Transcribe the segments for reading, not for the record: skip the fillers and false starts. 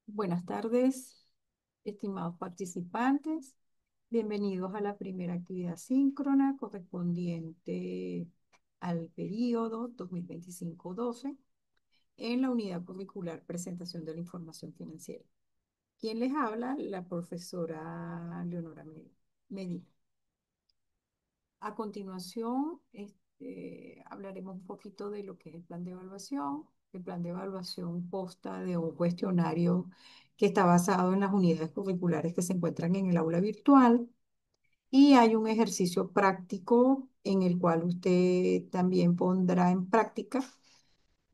Buenas tardes, estimados participantes. Bienvenidos a la primera actividad síncrona correspondiente al periodo 2025-12 en la unidad curricular Presentación de la Información Financiera. ¿Quién les habla? La profesora Leonora Medina. A continuación, hablaremos un poquito de lo que es el plan de evaluación. El plan de evaluación consta de un cuestionario que está basado en las unidades curriculares que se encuentran en el aula virtual y hay un ejercicio práctico en el cual usted también pondrá en práctica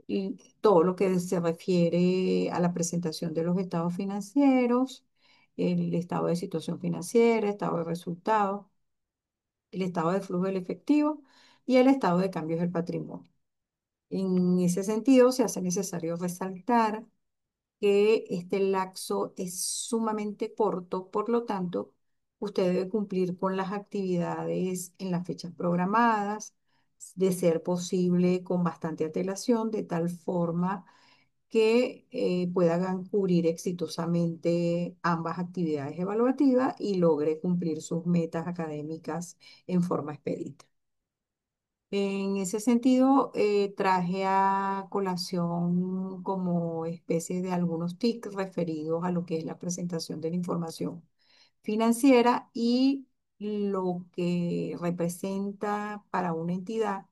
y todo lo que se refiere a la presentación de los estados financieros, el estado de situación financiera, estado de resultados, el estado de flujo del efectivo y el estado de cambios del patrimonio. En ese sentido, se hace necesario resaltar que este lapso es sumamente corto, por lo tanto, usted debe cumplir con las actividades en las fechas programadas, de ser posible con bastante antelación, de tal forma que puedan cubrir exitosamente ambas actividades evaluativas y logre cumplir sus metas académicas en forma expedita. En ese sentido, traje a colación como especie de algunos tics referidos a lo que es la presentación de la información financiera y lo que representa para una entidad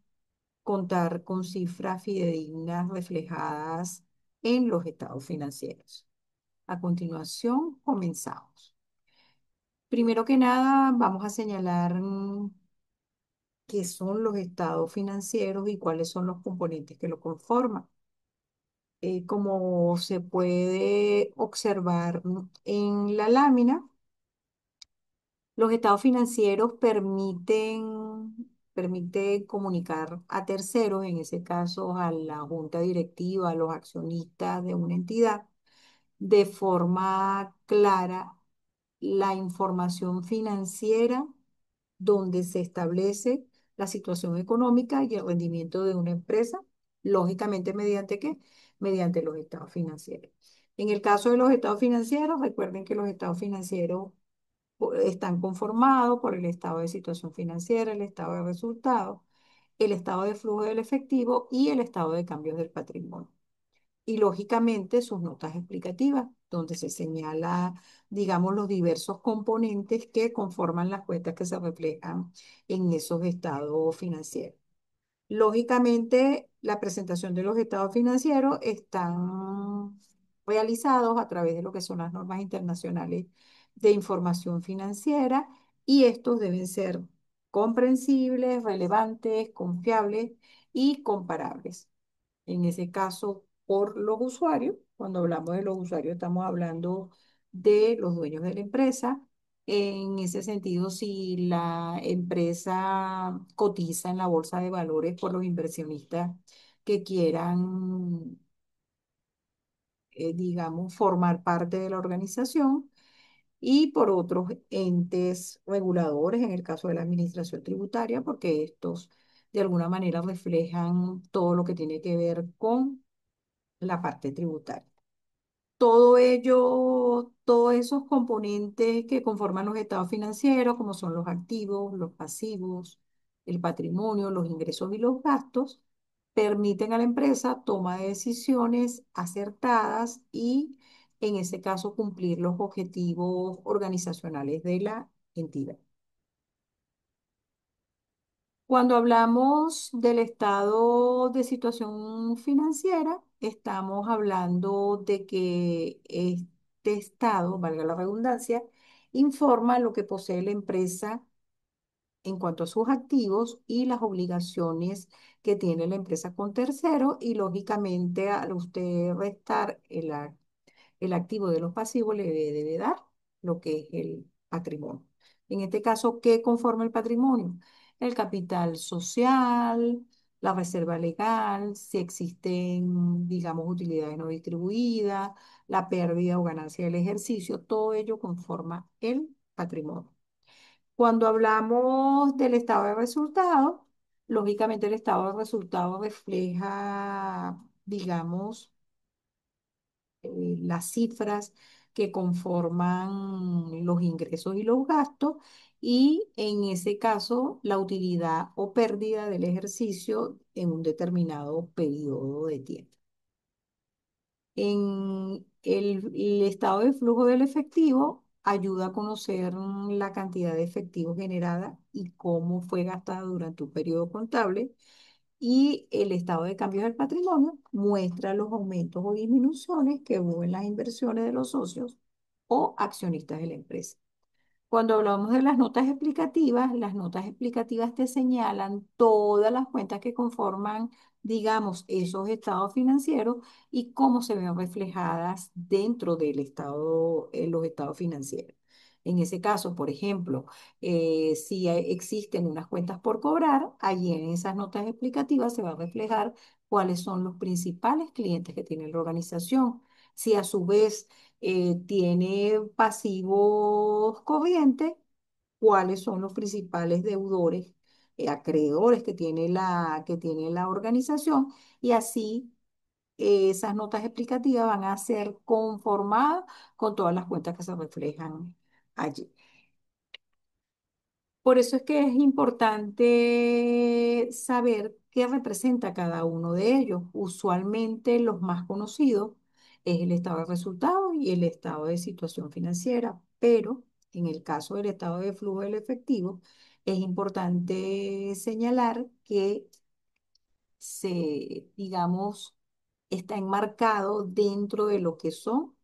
contar con cifras fidedignas reflejadas en los estados financieros. A continuación, comenzamos. Primero que nada, vamos a señalar qué son los estados financieros y cuáles son los componentes que lo conforman. Como se puede observar en la lámina, los estados financieros permiten comunicar a terceros, en ese caso a la junta directiva, a los accionistas de una entidad, de forma clara la información financiera donde se establece la situación económica y el rendimiento de una empresa, lógicamente mediante qué? Mediante los estados financieros. En el caso de los estados financieros, recuerden que los estados financieros están conformados por el estado de situación financiera, el estado de resultados, el estado de flujo del efectivo y el estado de cambios del patrimonio y lógicamente sus notas explicativas, donde se señala, digamos, los diversos componentes que conforman las cuentas que se reflejan en esos estados financieros. Lógicamente, la presentación de los estados financieros están realizados a través de lo que son las normas internacionales de información financiera y estos deben ser comprensibles, relevantes, confiables y comparables. En ese caso, por los usuarios, cuando hablamos de los usuarios, estamos hablando de los dueños de la empresa. En ese sentido, si la empresa cotiza en la bolsa de valores por los inversionistas que quieran, digamos, formar parte de la organización, y por otros entes reguladores, en el caso de la administración tributaria, porque estos de alguna manera reflejan todo lo que tiene que ver con la parte tributaria. Todo ello, todos esos componentes que conforman los estados financieros, como son los activos, los pasivos, el patrimonio, los ingresos y los gastos, permiten a la empresa toma de decisiones acertadas y, en ese caso, cumplir los objetivos organizacionales de la entidad. Cuando hablamos del estado de situación financiera, estamos hablando de que este estado, valga la redundancia, informa lo que posee la empresa en cuanto a sus activos y las obligaciones que tiene la empresa con terceros y lógicamente al usted restar el activo de los pasivos le debe dar lo que es el patrimonio. En este caso, ¿qué conforma el patrimonio? El capital social, la reserva legal, si existen, digamos, utilidades no distribuidas, la pérdida o ganancia del ejercicio, todo ello conforma el patrimonio. Cuando hablamos del estado de resultados, lógicamente el estado de resultados refleja, digamos, las cifras que conforman los ingresos y los gastos y en ese caso la utilidad o pérdida del ejercicio en un determinado periodo de tiempo. En el estado de flujo del efectivo ayuda a conocer la cantidad de efectivo generada y cómo fue gastada durante un periodo contable. Y el estado de cambios del patrimonio muestra los aumentos o disminuciones que hubo en las inversiones de los socios o accionistas de la empresa. Cuando hablamos de las notas explicativas te señalan todas las cuentas que conforman, digamos, esos estados financieros y cómo se ven reflejadas dentro del estado, los estados financieros. En ese caso, por ejemplo, si existen unas cuentas por cobrar, allí en esas notas explicativas se va a reflejar cuáles son los principales clientes que tiene la organización. Si a su vez tiene pasivos corrientes, cuáles son los principales deudores, acreedores que tiene la organización, y así esas notas explicativas van a ser conformadas con todas las cuentas que se reflejan allí. Por eso es que es importante saber qué representa cada uno de ellos. Usualmente los más conocidos es el estado de resultados y el estado de situación financiera, pero en el caso del estado de flujo del efectivo, es importante señalar que digamos, está enmarcado dentro de lo que son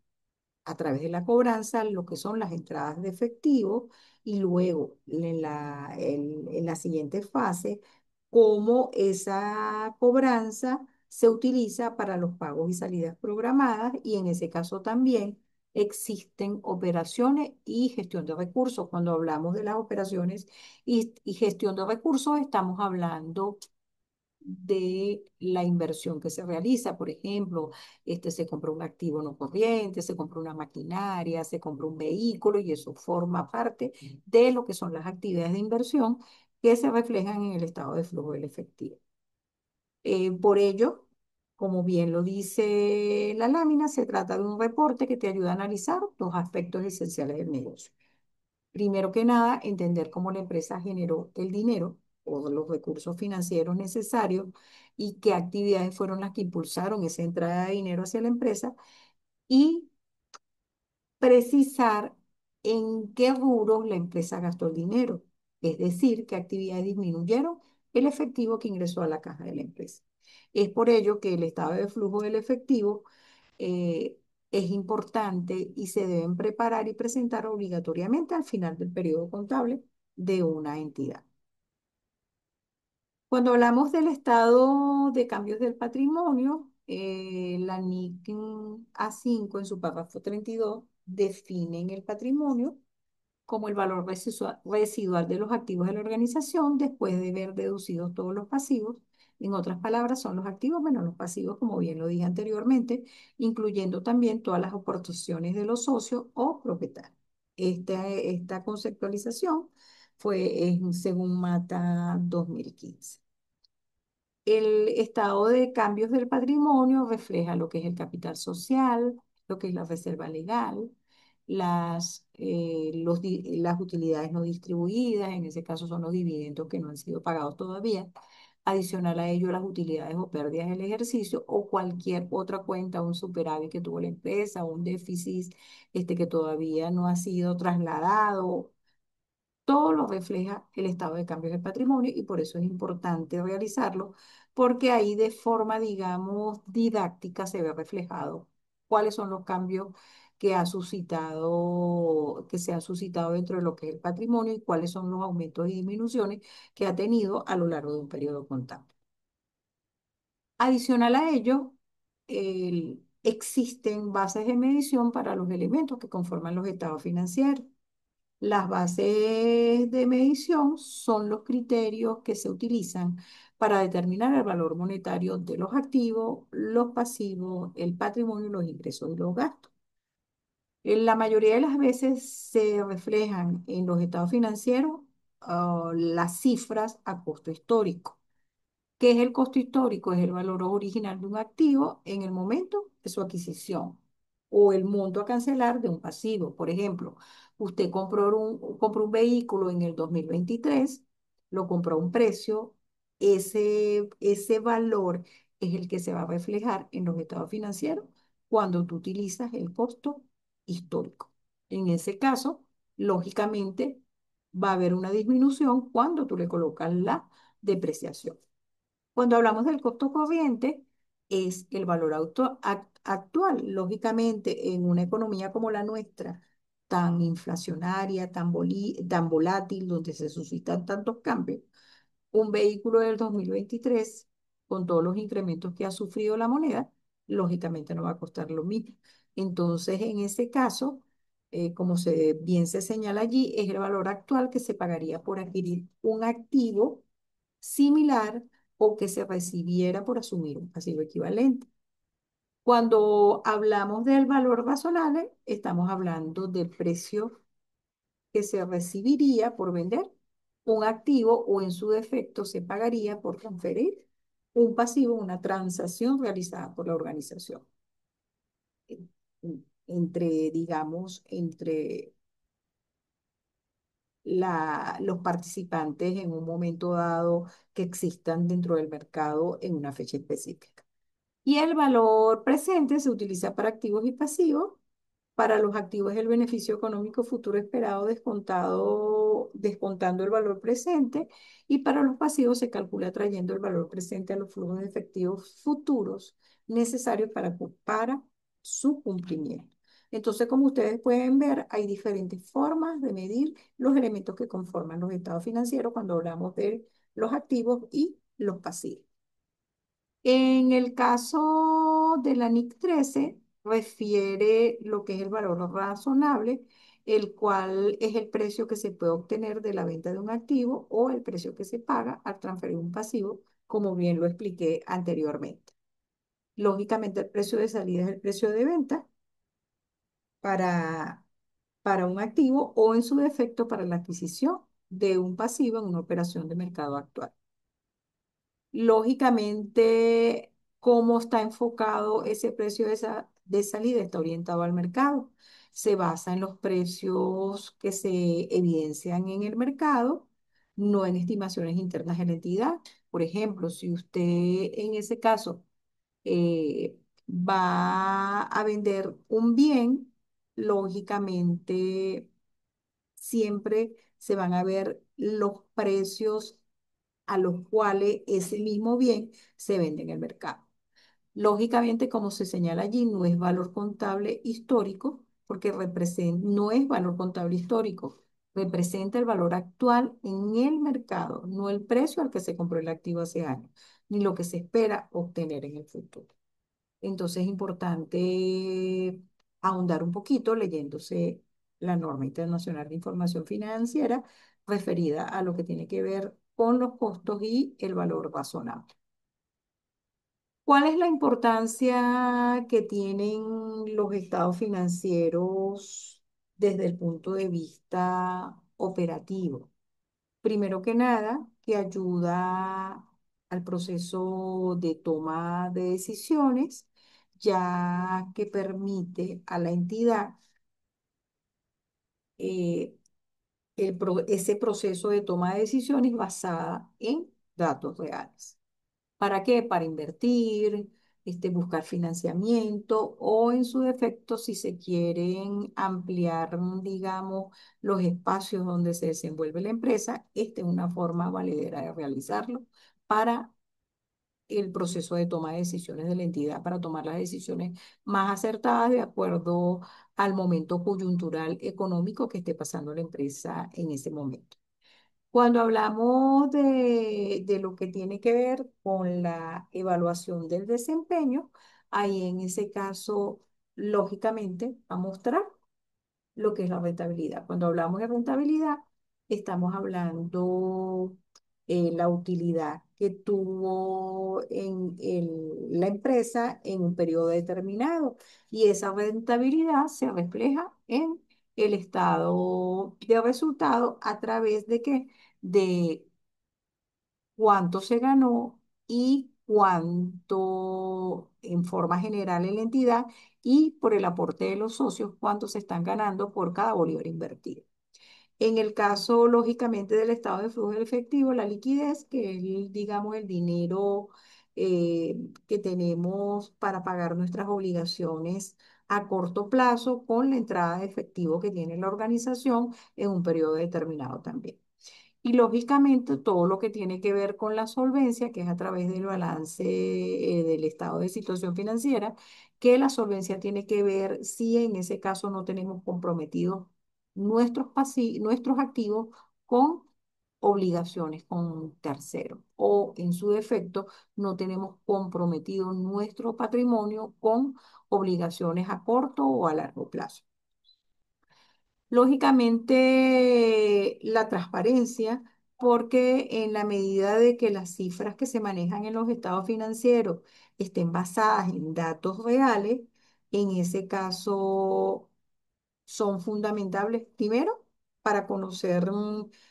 a través de la cobranza lo que son las entradas de efectivo y luego en la siguiente fase, cómo esa cobranza se utiliza para los pagos y salidas programadas y en ese caso también existen operaciones y gestión de recursos. Cuando hablamos de las operaciones y gestión de recursos, estamos hablando de la inversión que se realiza. Por ejemplo, se compra un activo no corriente, se compra una maquinaria, se compra un vehículo y eso forma parte de lo que son las actividades de inversión que se reflejan en el estado de flujo del efectivo. Por ello, como bien lo dice la lámina, se trata de un reporte que te ayuda a analizar los aspectos esenciales del negocio. Primero que nada, entender cómo la empresa generó el dinero o los recursos financieros necesarios y qué actividades fueron las que impulsaron esa entrada de dinero hacia la empresa y precisar en qué rubros la empresa gastó el dinero, es decir, qué actividades disminuyeron el efectivo que ingresó a la caja de la empresa. Es por ello que el estado de flujo del efectivo eh, es importante y se deben preparar y presentar obligatoriamente al final del periodo contable de una entidad. Cuando hablamos del estado de cambios del patrimonio, la NIC A5 en su párrafo 32 define el patrimonio como el valor residual de los activos de la organización después de haber deducido todos los pasivos. En otras palabras, son los activos menos los pasivos, como bien lo dije anteriormente, incluyendo también todas las aportaciones de los socios o propietarios. Esta conceptualización fue según Mata 2015. El estado de cambios del patrimonio refleja lo que es el capital social, lo que es la reserva legal, las utilidades no distribuidas, en ese caso son los dividendos que no han sido pagados todavía. Adicional a ello, las utilidades o pérdidas del ejercicio o cualquier otra cuenta, un superávit que tuvo la empresa, un déficit que todavía no ha sido trasladado, todo lo refleja el estado de cambios del patrimonio y por eso es importante realizarlo, porque ahí de forma, digamos, didáctica se ve reflejado cuáles son los cambios que se han suscitado dentro de lo que es el patrimonio y cuáles son los aumentos y disminuciones que ha tenido a lo largo de un periodo contable. Adicional a ello, existen bases de medición para los elementos que conforman los estados financieros. Las bases de medición son los criterios que se utilizan para determinar el valor monetario de los activos, los pasivos, el patrimonio, los ingresos y los gastos. La mayoría de las veces se reflejan en los estados financieros las cifras a costo histórico. ¿Qué es el costo histórico? Es el valor original de un activo en el momento de su adquisición o el monto a cancelar de un pasivo. Por ejemplo, usted compró un vehículo en el 2023, lo compró a un precio, ese valor es el que se va a reflejar en los estados financieros cuando tú utilizas el costo histórico. En ese caso, lógicamente, va a haber una disminución cuando tú le colocas la depreciación. Cuando hablamos del costo corriente, es el valor actual. Lógicamente, en una economía como la nuestra, tan inflacionaria, tan volátil, donde se suscitan tantos cambios, un vehículo del 2023, con todos los incrementos que ha sufrido la moneda, lógicamente no va a costar lo mismo. Entonces, en ese caso, como bien se señala allí, es el valor actual que se pagaría por adquirir un activo similar o que se recibiera por asumir un pasivo equivalente. Cuando hablamos del valor razonable, estamos hablando del precio que se recibiría por vender un activo o en su defecto se pagaría por transferir un pasivo, una transacción realizada por la organización. Entre, digamos, entre los participantes en un momento dado que existan dentro del mercado en una fecha específica. Y el valor presente se utiliza para activos y pasivos. Para los activos es el beneficio económico futuro esperado descontando el valor presente, y para los pasivos se calcula trayendo el valor presente a los flujos de efectivos futuros necesarios para su cumplimiento. Entonces, como ustedes pueden ver, hay diferentes formas de medir los elementos que conforman los estados financieros cuando hablamos de los activos y los pasivos. En el caso de la NIC 13, refiere lo que es el valor razonable, el cual es el precio que se puede obtener de la venta de un activo o el precio que se paga al transferir un pasivo, como bien lo expliqué anteriormente. Lógicamente, el precio de salida es el precio de venta para, para un activo o en su defecto para la adquisición de un pasivo en una operación de mercado actual. Lógicamente, cómo está enfocado ese precio de salida, está orientado al mercado. Se basa en los precios que se evidencian en el mercado, no en estimaciones internas de la entidad. Por ejemplo, si usted en ese caso va a vender un bien, lógicamente siempre se van a ver los precios a los cuales ese mismo bien se vende en el mercado. Lógicamente, como se señala allí, no es valor contable histórico, porque no es valor contable histórico, representa el valor actual en el mercado, no el precio al que se compró el activo hace años, ni lo que se espera obtener en el futuro. Entonces es importante ahondar un poquito leyéndose la norma internacional de información financiera referida a lo que tiene que ver con los costos y el valor razonable. ¿Cuál es la importancia que tienen los estados financieros desde el punto de vista operativo? Primero que nada, que ayuda al proceso de toma de decisiones, ya que permite a la entidad eh, ese proceso de toma de decisiones basada en datos reales. ¿Para qué? Para invertir, buscar financiamiento o en su defecto, si se quieren ampliar, digamos, los espacios donde se desenvuelve la empresa, esta es una forma valedera de realizarlo para el proceso de toma de decisiones de la entidad, para tomar las decisiones más acertadas de acuerdo al momento coyuntural económico que esté pasando la empresa en ese momento. Cuando hablamos de lo que tiene que ver con la evaluación del desempeño, ahí en ese caso, lógicamente, va a mostrar lo que es la rentabilidad. Cuando hablamos de rentabilidad, estamos hablando la utilidad que tuvo la empresa en un periodo determinado, y esa rentabilidad se refleja en el estado de resultado a través de qué, de cuánto se ganó y cuánto en forma general en la entidad y por el aporte de los socios, cuánto se están ganando por cada bolívar invertido. En el caso, lógicamente, del estado de flujo de efectivo, la liquidez, que es, digamos, el dinero que tenemos para pagar nuestras obligaciones a corto plazo con la entrada de efectivo que tiene la organización en un periodo determinado también. Y lógicamente todo lo que tiene que ver con la solvencia, que es a través del balance del estado de situación financiera, que la solvencia tiene que ver si en ese caso no tenemos comprometidos nuestros activos con obligaciones con terceros o en su defecto no tenemos comprometido nuestro patrimonio con obligaciones a corto o a largo plazo. Lógicamente, la transparencia, porque en la medida de que las cifras que se manejan en los estados financieros estén basadas en datos reales, en ese caso son fundamentales, primero, para conocer,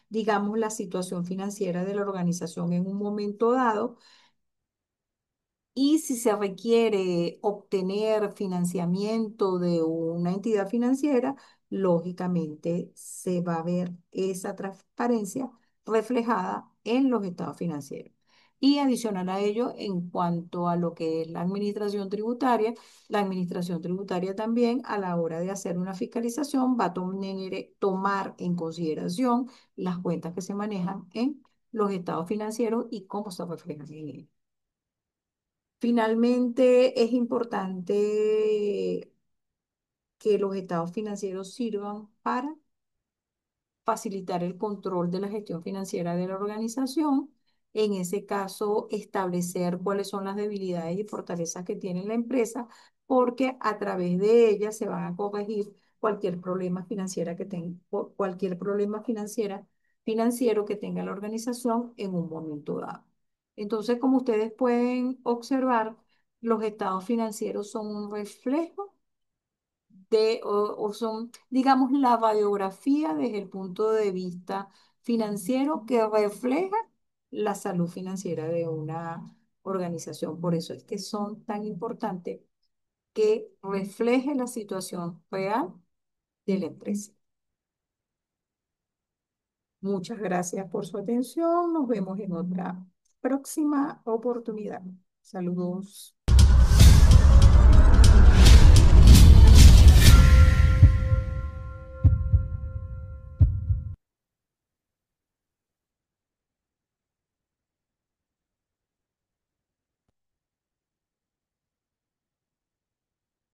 digamos, la situación financiera de la organización en un momento dado y si se requiere obtener financiamiento de una entidad financiera, lógicamente se va a ver esa transparencia reflejada en los estados financieros. Y adicional a ello, en cuanto a lo que es la administración tributaria también a la hora de hacer una fiscalización va a tomar en consideración las cuentas que se manejan en los estados financieros y cómo se reflejan en ellos. Finalmente, es importante que los estados financieros sirvan para facilitar el control de la gestión financiera de la organización. En ese caso, establecer cuáles son las debilidades y fortalezas que tiene la empresa, porque a través de ellas se van a corregir cualquier problema financiera que tenga, cualquier problema financiero que tenga la organización en un momento dado. Entonces, como ustedes pueden observar, los estados financieros son un reflejo o son, digamos, la radiografía desde el punto de vista financiero que refleja la salud financiera de una organización. Por eso es que son tan importantes que refleje la situación real de la empresa. Muchas gracias por su atención. Nos vemos en otra próxima oportunidad. Saludos.